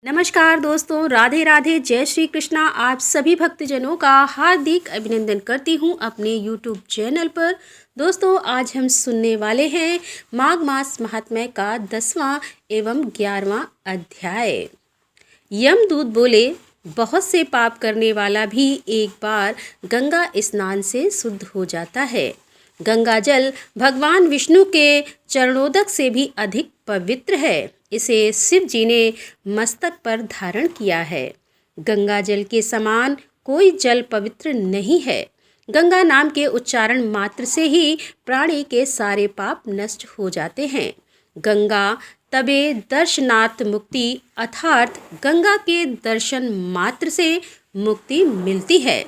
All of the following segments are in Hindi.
नमस्कार दोस्तों, राधे राधे, जय श्री कृष्णा। आप सभी भक्तजनों का हार्दिक अभिनंदन करती हूँ अपने YouTube चैनल पर। दोस्तों, आज हम सुनने वाले हैं माघ मास महात्म्य का 10वां एवं 11वां अध्याय। यमदूत बोले, बहुत से पाप करने वाला भी एक बार गंगा स्नान से शुद्ध हो जाता है। गंगा जल भगवान विष्णु के चरणोदक से भी अधिक पवित्र है। इसे शिव जी ने मस्तक पर धारण किया है। गंगा जल के समान कोई जल पवित्र नहीं है। गंगा नाम के उच्चारण मात्र से ही प्राणी के सारे पाप नष्ट हो जाते हैं। गंगा तबे दर्शनात् मुक्ति, अर्थात गंगा के दर्शन मात्र से मुक्ति मिलती है।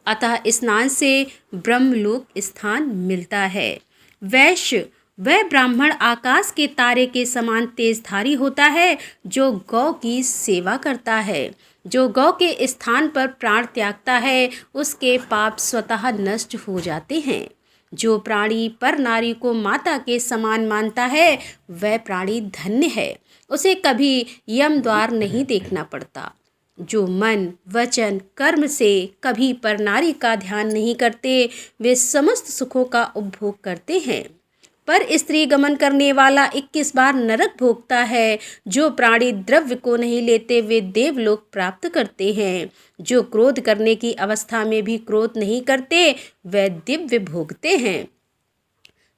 अतः स्नान से ब्रह्मलोक स्थान मिलता है। वैश्य वह ब्राह्मण आकाश के तारे के समान तेजधारी होता है जो गौ की सेवा करता है। जो गौ के स्थान पर प्राण त्यागता है उसके पाप स्वतः नष्ट हो जाते हैं। जो प्राणी पर नारी को माता के समान मानता है वह प्राणी धन्य है। उसे कभी यम द्वार नहीं देखना पड़ता। जो मन, वचन, कर्म से कभी पर नारी का ध्यान नहीं करते वे समस्त सुखों का उपभोग करते हैं। पर स्त्री गमन करने वाला 21 बार नरक भोगता है। जो प्राणी द्रव्य को नहीं लेते वे देवलोक प्राप्त करते हैं। जो क्रोध करने की अवस्था में भी क्रोध नहीं करते वे दिव्य भोगते हैं।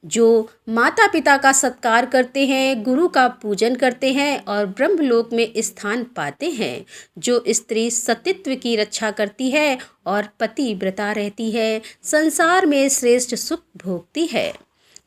जो माता पिता का सत्कार करते हैं, गुरु का पूजन करते हैं और ब्रह्मलोक में स्थान पाते हैं। जो स्त्री सतीत्व की रक्षा करती है और पतिव्रता रहती है, संसार में श्रेष्ठ सुख भोगती है।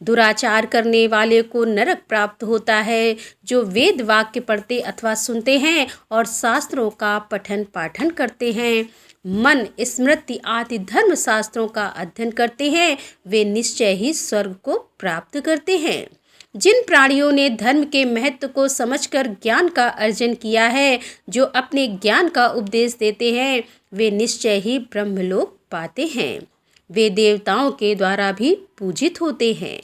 दुराचार करने वाले को नरक प्राप्त होता है। जो वेद वाक्य पढ़ते अथवा सुनते हैं और शास्त्रों का पठन पाठन करते हैं, मन, स्मृति आदि धर्म शास्त्रों का अध्ययन करते हैं, वे निश्चय ही स्वर्ग को प्राप्त करते हैं। जिन प्राणियों ने धर्म के महत्व को समझकर ज्ञान का अर्जन किया है, जो अपने ज्ञान का उपदेश देते हैं, वे निश्चय ही ब्रह्मलोक पाते हैं। वे देवताओं के द्वारा भी पूजित होते हैं।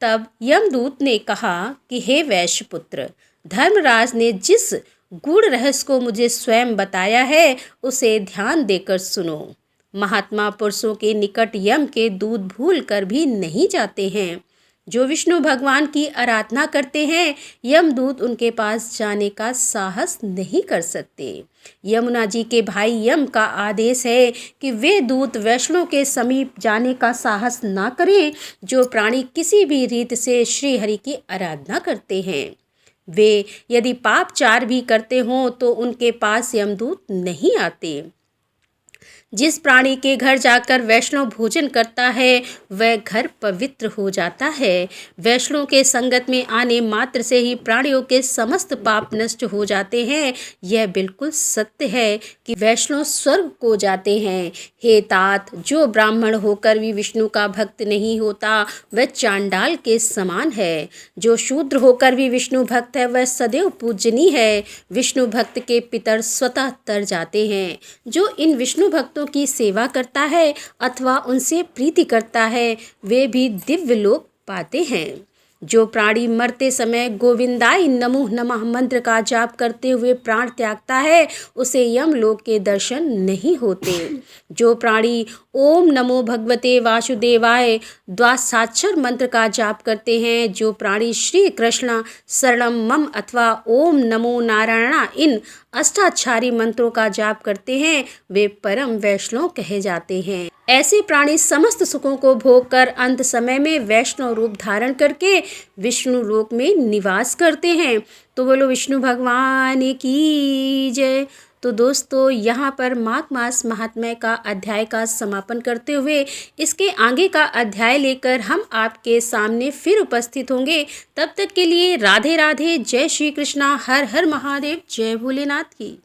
तब यमदूत ने कहा कि हे वैश्यपुत्र, धर्मराज ने जिस गूढ़ रहस्य को मुझे स्वयं बताया है उसे ध्यान देकर सुनो। महात्मा पुरुषों के निकट यम के दूत भूल कर भी नहीं जाते हैं। जो विष्णु भगवान की आराधना करते हैं, यमदूत उनके पास जाने का साहस नहीं कर सकते। यमुना जी के भाई यम का आदेश है कि वे दूत वैष्णव के समीप जाने का साहस ना करें जो प्राणी किसी भी रीत से श्री हरि की आराधना करते हैं। वे यदि पापचार भी करते हों तो उनके पास यमदूत नहीं आते। जिस प्राणी के घर जाकर वैष्णव भोजन करता है वह घर पवित्र हो जाता है। वैष्णव के संगत में आने मात्र से ही प्राणियों के समस्त पाप नष्ट हो जाते हैं। यह बिल्कुल सत्य है कि वैष्णव स्वर्ग को जाते हैं। हे तात, जो ब्राह्मण होकर भी विष्णु का भक्त नहीं होता वह चांडाल के समान है। जो शूद्र होकर भी विष्णु भक्त है वह सदैव पूजनीय है। विष्णु भक्त के पितर स्वतः तर जाते हैं। जो इन विष्णु भक्तों की सेवा करता है अथवा उनसे प्रीति करता है वे भी दिव्य लोक पाते हैं। जो प्राणी मरते समय गोविंदाय नमो नमः मंत्र का जाप करते हुए प्राण त्यागता है उसे यमलोक के दर्शन नहीं होते। जो प्राणी ओम नमो भगवते वासुदेवाय द्वादशाक्षर मंत्र का जाप करते हैं, जो प्राणी श्री कृष्ण शरणम मम अथवा ओम नमो नारायणा इन अष्टाक्षरी मंत्रों का जाप करते हैं, वे परम वैष्णव कहे जाते हैं। ऐसे प्राणी समस्त सुखों को भोग कर अंत समय में वैष्णव रूप धारण करके विष्णु लोक में निवास करते हैं। तो बोलो विष्णु भगवान की जय। तो दोस्तों, यहाँ पर माघ मास महात्म्य का अध्याय का समापन करते हुए इसके आगे का अध्याय लेकर हम आपके सामने फिर उपस्थित होंगे। तब तक के लिए राधे राधे, जय श्री कृष्णा, हर हर महादेव, जय भोलेनाथ की।